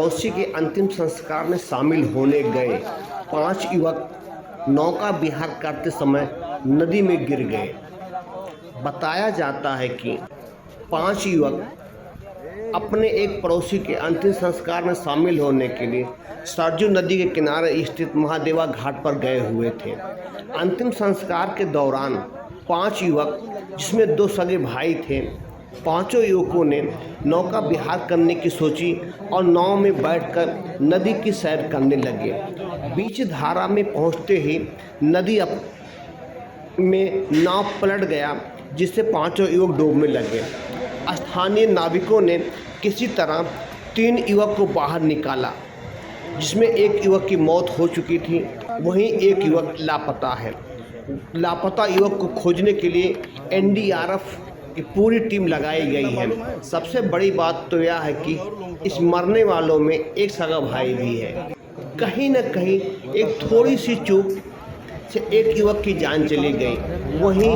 पड़ोसी के अंतिम संस्कार में शामिल होने गए 5 युवक नौका विहार करते समय नदी में गिर गए। बताया जाता है कि 5 युवक अपने एक पड़ोसी के अंतिम संस्कार में शामिल होने के लिए सरजू नदी के किनारे स्थित महादेवा घाट पर गए हुए थे। अंतिम संस्कार के दौरान 5 युवक, जिसमें 2 सगे भाई थे, पांचों युवकों ने नौका विहार करने की सोची और नाव में बैठकर नदी की सैर करने लगे। बीच धारा में पहुंचते ही नदी में नाव पलट गया, जिससे पांचों युवक डूबने लगे। स्थानीय नाविकों ने किसी तरह 3 युवक को बाहर निकाला, जिसमें एक युवक की मौत हो चुकी थी, वहीं एक युवक लापता है। लापता युवक को खोजने के लिए एनडीआरएफ की पूरी टीम लगाई गई है। सबसे बड़ी बात तो यह है कि इस मरने वालों में एक सगा भाई भी है। कहीं न कहीं एक थोड़ी सी चूक से एक युवक की जान चली गई। वहीं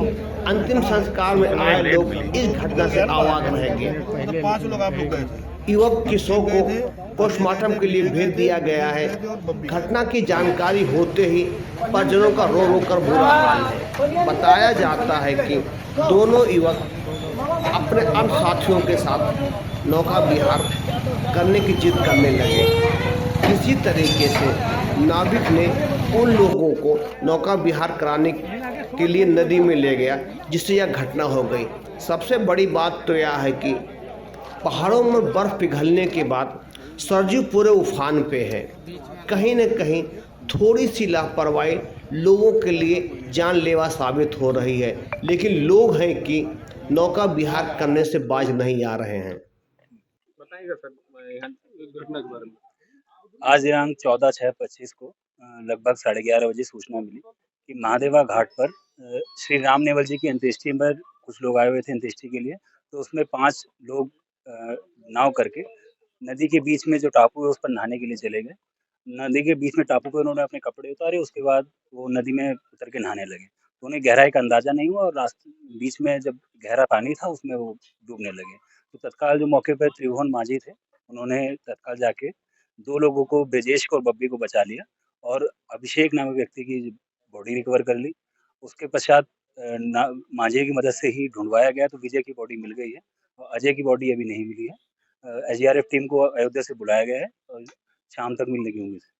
अंतिम संस्कार में आए लोग इस घटना से आवाज रह गए। 5 लोग आप लोग गए थे। युवक की शव को पोस्टमार्टम के लिए भेज दिया गया है। घटना की जानकारी होते ही परिजनों का रो रो कर बुरा हाल है। बताया जाता है कि दोनों युवक अपने अन्य साथियों के साथ नौका विहार करने की जिद करने लगे। किसी तरीके से नाविक ने उन लोगों को नौका विहार कराने के लिए नदी में ले गया, जिससे यह घटना हो गई। सबसे बड़ी बात तो यह है कि पहाड़ों में बर्फ पिघलने के बाद सरजू पूरे उफान पे है। कहीं न कहीं थोड़ी सी लापरवाही लोगों के लिए जानलेवा साबित हो रही है, लेकिन लोग हैं कि नौका विहार करने से बाज नहीं आ रहे हैं। बताइएगा सर यहाँ दुर्घटना के बारे में। आज दिनांक 14/6/25 को लगभग 11:30 बजे सूचना मिली कि महादेवा घाट पर श्री राम नेवल जी की अंत्येष्टि पर कुछ लोग आए हुए थे अंत्येष्टि के लिए। तो उसमें 5 लोग नाव करके नदी के बीच में जो टापू है उस पर नहाने के लिए चले गए। नदी के बीच में टापू पे उन्होंने अपने कपड़े उतारे, उसके बाद वो नदी में उतर के नहाने लगे। तो उन्हें गहराई का अंदाजा नहीं हुआ और रास्ते बीच में जब गहरा पानी था उसमें वो डूबने लगे। तो तत्काल जो मौके पर त्रिभुवन माझी थे, उन्होंने तत्काल जाके 2 लोगों को, ब्रजेश को और बब्बी को बचा लिया और अभिषेक नामक व्यक्ति की बॉडी रिकवर कर ली। उसके पश्चात माझे की मदद से ही ढूंढवाया गया तो विजय की बॉडी मिल गई है और अजय की बॉडी अभी नहीं मिली है। एसडीआरएफ टीम को अयोध्या से बुलाया गया है और शाम तक मिलने की उम्मीद है।